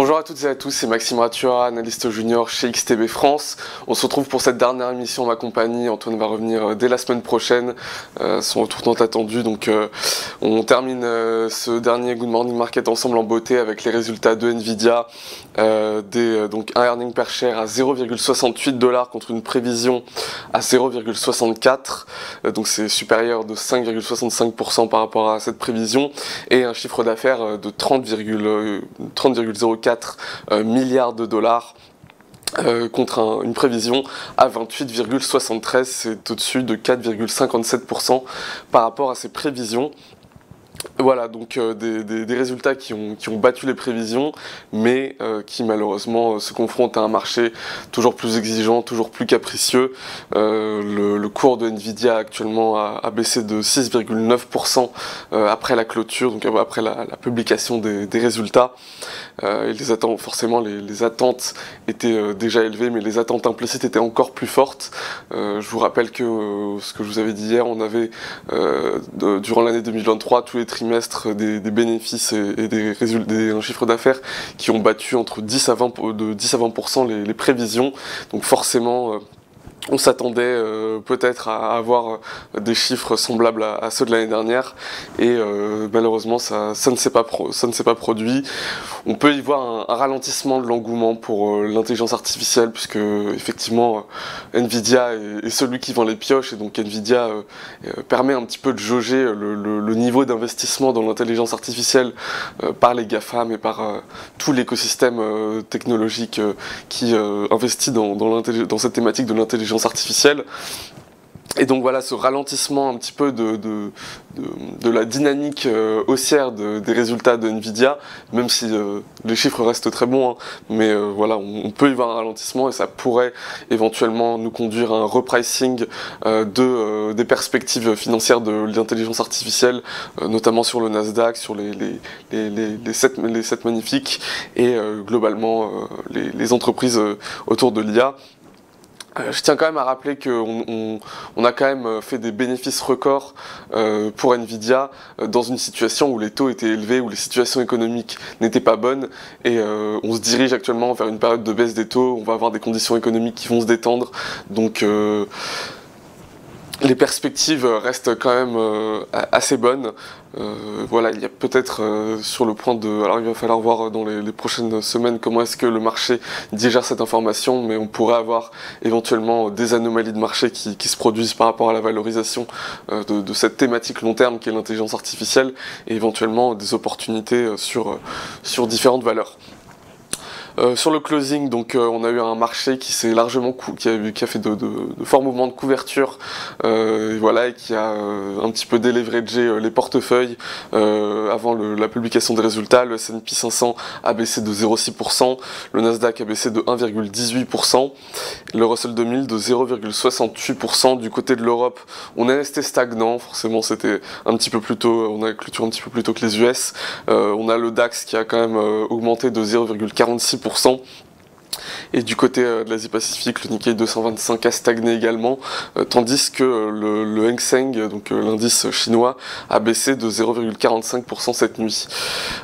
Bonjour à toutes et à tous, c'est Maxime Ratua, analyste junior chez XTB France. On se retrouve pour cette dernière émission en ma compagnie. Antoine va revenir dès la semaine prochaine, son retour tant attendu. Donc on termine ce dernier Good Morning Market ensemble en beauté avec les résultats de Nvidia. Donc un earning per share à 0,68$ contre une prévision à 0,64$. Donc c'est supérieur de 5,65% par rapport à cette prévision. Et un chiffre d'affaires de 30,04 milliards de dollars contre une prévision à 28,73, c'est au-dessus de 4,57% par rapport à ces prévisions. Voilà, donc des résultats qui ont battu les prévisions, mais qui malheureusement se confrontent à un marché toujours plus exigeant, toujours plus capricieux. Le cours de Nvidia actuellement a baissé de 6,9% après la clôture, donc après la publication des résultats. Et forcément les attentes étaient déjà élevées, mais les attentes implicites étaient encore plus fortes. Je vous rappelle que ce que je vous avais dit hier, on avait durant l'année 2023 tous les trimestres des bénéfices et un chiffre d'affaires qui ont battu entre 10 à 20% les prévisions. Donc forcément on s'attendait peut-être à avoir des chiffres semblables à ceux de l'année dernière et malheureusement ça ne s'est pas produit. On peut y voir un ralentissement de l'engouement pour l'intelligence artificielle puisque effectivement Nvidia est celui qui vend les pioches et donc Nvidia permet un petit peu de jauger le niveau d'investissement dans l'intelligence artificielle par les GAFAM et par tout l'écosystème technologique qui investit dans cette thématique de l'intelligence artificielle. Et donc voilà, ce ralentissement un petit peu de la dynamique haussière des résultats de Nvidia, même si les chiffres restent très bons, hein, mais voilà, on peut y voir un ralentissement et ça pourrait éventuellement nous conduire à un repricing des perspectives financières de l'intelligence artificielle, notamment sur le Nasdaq, sur les 7 magnifiques et globalement les entreprises autour de l'IA. Je tiens quand même à rappeler qu'on a quand même fait des bénéfices records pour Nvidia dans une situation où les taux étaient élevés, où les situations économiques n'étaient pas bonnes et on se dirige actuellement vers une période de baisse des taux, on va avoir des conditions économiques qui vont se détendre, donc les perspectives restent quand même assez bonnes. Voilà, il y a peut-être sur le point de... Alors il va falloir voir dans les prochaines semaines comment est-ce que le marché digère cette information, mais on pourrait avoir éventuellement des anomalies de marché qui se produisent par rapport à la valorisation de cette thématique long terme qui est l'intelligence artificielle et éventuellement des opportunités sur différentes valeurs. Sur le closing, donc on a eu un marché qui s'est largement qui a fait de forts mouvements de couverture, et voilà, et qui a un petit peu déleveragé les portefeuilles avant la publication des résultats. Le S&P 500 a baissé de 0,6%, le Nasdaq a baissé de 1,18%, le Russell 2000 de 0,68%. Du côté de l'Europe, on est resté stagnant, forcément c'était un petit peu plus tôt, on a clôturé un petit peu plus tôt que les US. On a le DAX qui a quand même augmenté de 0,46%. Et du côté de l'Asie-Pacifique, le Nikkei 225 a stagné également, tandis que le Hang Seng, donc l'indice chinois, a baissé de 0,45% cette nuit.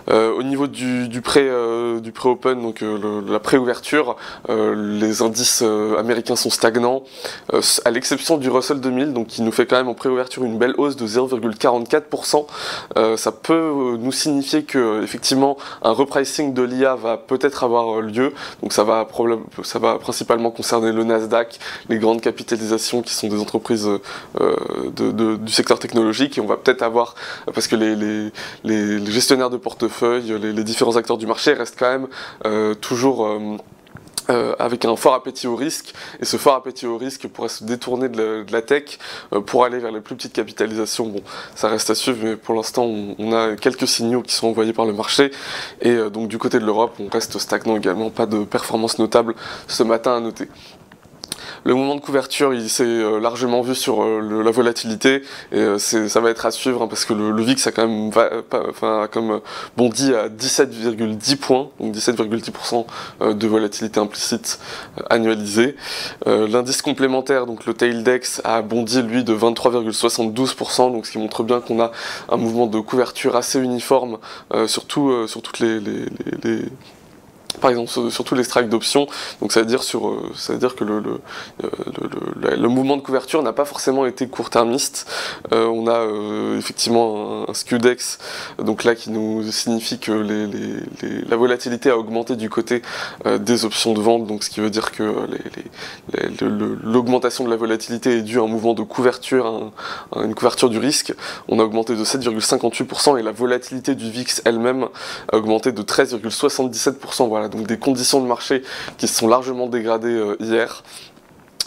Au niveau du pré-open, donc la pré-ouverture, les indices américains sont stagnants, à l'exception du Russell 2000, donc qui nous fait quand même en pré-ouverture une belle hausse de 0,44%. Ça peut nous signifier que effectivement un repricing de l'IA va peut-être avoir lieu, donc ça va principalement concerner le Nasdaq, les grandes capitalisations qui sont des entreprises du secteur technologique, et on va peut-être avoir, parce que les gestionnaires de portefeuille, les différents acteurs du marché restent quand même toujours avec un fort appétit au risque, et ce fort appétit au risque pourrait se détourner de la tech pour aller vers les plus petites capitalisations. Bon, ça reste à suivre, mais pour l'instant on a quelques signaux qui sont envoyés par le marché, et donc du côté de l'Europe on reste stagnant également, pas de performance notable ce matin à noter. Le mouvement de couverture, il s'est largement vu sur la volatilité, et ça va être à suivre, hein, parce que le VIX a quand même bondi à 17,10 points, donc 17,10% de volatilité implicite annualisée. L'indice complémentaire, donc le Taildex, a bondi lui de 23,72%, donc ce qui montre bien qu'on a un mouvement de couverture assez uniforme sur toutes par exemple sur tous les strikes d'options, donc ça veut dire que le mouvement de couverture n'a pas forcément été court-termiste. On a effectivement un SKUDEX, donc là qui nous signifie que la volatilité a augmenté du côté des options de vente, donc ce qui veut dire que l'augmentation de la volatilité est due à un mouvement de couverture, à une couverture du risque. On a augmenté de 7,58% et la volatilité du VIX elle-même a augmenté de 13,77%. Voilà, donc des conditions de marché qui se sont largement dégradées hier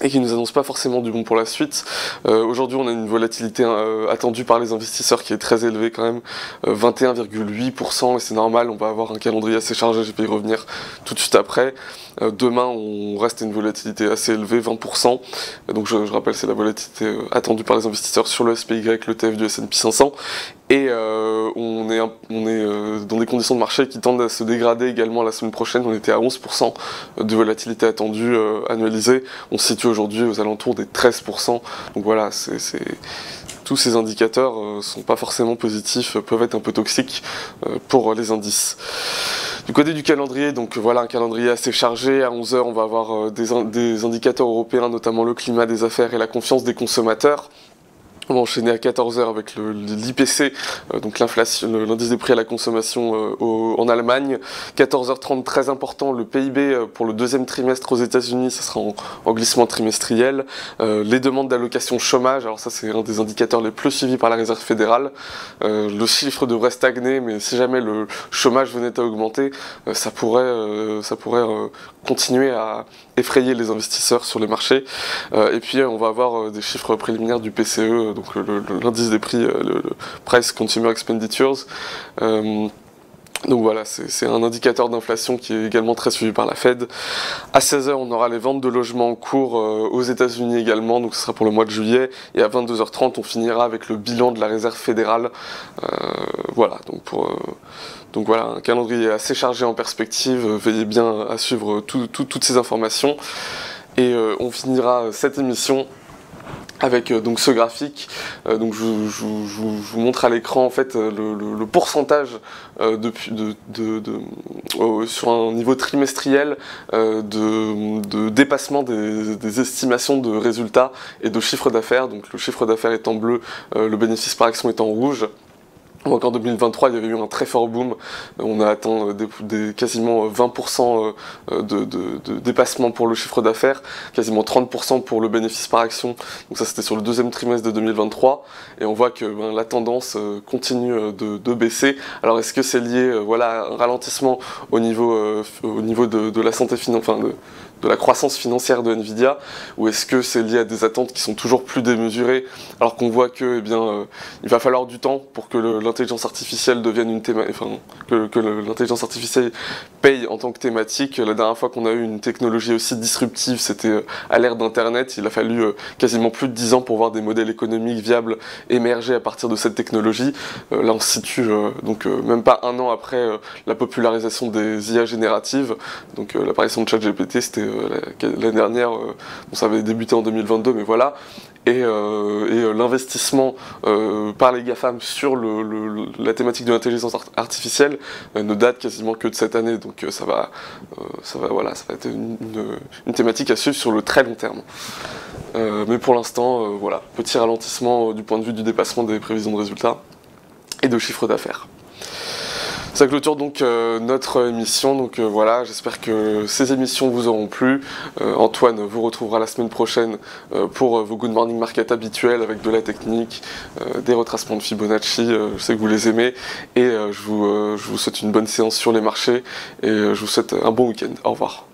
et qui nous annoncent pas forcément du bon pour la suite. Aujourd'hui, on a une volatilité attendue par les investisseurs qui est très élevée quand même, 21,8%, et c'est normal, on va avoir un calendrier assez chargé, je vais y revenir tout de suite après. Demain, on reste à une volatilité assez élevée, 20%. Donc je rappelle, c'est la volatilité attendue par les investisseurs sur le SPY, le TF du S&P 500. Et on est dans des conditions de marché qui tendent à se dégrader également la semaine prochaine. On était à 11% de volatilité attendue annualisée. On se situe aujourd'hui aux alentours des 13%. Donc voilà, tous ces indicateurs sont pas forcément positifs, peuvent être un peu toxiques pour les indices. Du côté du calendrier, donc voilà un calendrier assez chargé. À 11h, on va avoir des indicateurs européens, notamment le climat des affaires et la confiance des consommateurs. On va enchaîner à 14h avec l'IPC, donc l'inflation, l'indice des prix à la consommation en Allemagne. 14h30, très important, le PIB pour le deuxième trimestre aux États-Unis, ça sera en glissement trimestriel. Les demandes d'allocation chômage, alors ça c'est un des indicateurs les plus suivis par la Réserve fédérale. Le chiffre devrait stagner, mais si jamais le chômage venait à augmenter, ça pourrait continuer à effrayer les investisseurs sur les marchés. Et puis on va avoir des chiffres préliminaires du PCE, donc l'indice des prix, le Price Consumer Expenditures. Donc voilà, c'est un indicateur d'inflation qui est également très suivi par la Fed. À 16h, on aura les ventes de logements en cours aux États-Unis également, donc ce sera pour le mois de juillet. Et à 22h30, on finira avec le bilan de la Réserve fédérale. Voilà, donc voilà, un calendrier assez chargé en perspective. Veillez bien à suivre toutes ces informations. Et on finira cette émission avec donc ce graphique. Donc je vous montre à l'écran en fait le pourcentage sur un niveau trimestriel de dépassement des estimations de résultats et de chiffre d'affaires. Donc le chiffre d'affaires est en bleu, le bénéfice par action est en rouge. Donc en 2023, il y avait eu un très fort boom. On a atteint quasiment 20% de dépassement pour le chiffre d'affaires, quasiment 30% pour le bénéfice par action. Donc ça, c'était sur le deuxième trimestre de 2023. Et on voit que la tendance continue de baisser. Alors est-ce que c'est lié à un ralentissement au niveau de la santé financière, enfin de la croissance financière de Nvidia, ou est-ce que c'est lié à des attentes qui sont toujours plus démesurées, alors qu'on voit que il va falloir du temps pour que l'intelligence artificielle devienne une thématique, que l'intelligence artificielle paye en tant que thématique. La dernière fois qu'on a eu une technologie aussi disruptive, c'était à l'ère d'Internet. Il a fallu quasiment plus de 10 ans pour voir des modèles économiques viables émerger à partir de cette technologie. Là on se situe même pas un an après la popularisation des IA génératives, donc l'apparition de ChatGPT, c'était l'année dernière, ça avait débuté en 2022, mais voilà. Et l'investissement par les GAFAM sur la thématique de l'intelligence artificielle ne date quasiment que de cette année, donc ça va être une thématique à suivre sur le très long terme. Mais pour l'instant, petit ralentissement du point de vue du dépassement des prévisions de résultats et de chiffre d'affaires. Ça clôture donc notre émission, donc voilà, j'espère que ces émissions vous auront plu. Antoine vous retrouvera la semaine prochaine pour vos Good Morning Market habituels avec de la technique, des retracements de Fibonacci, je sais que vous les aimez, et je vous souhaite une bonne séance sur les marchés, et je vous souhaite un bon week-end. Au revoir.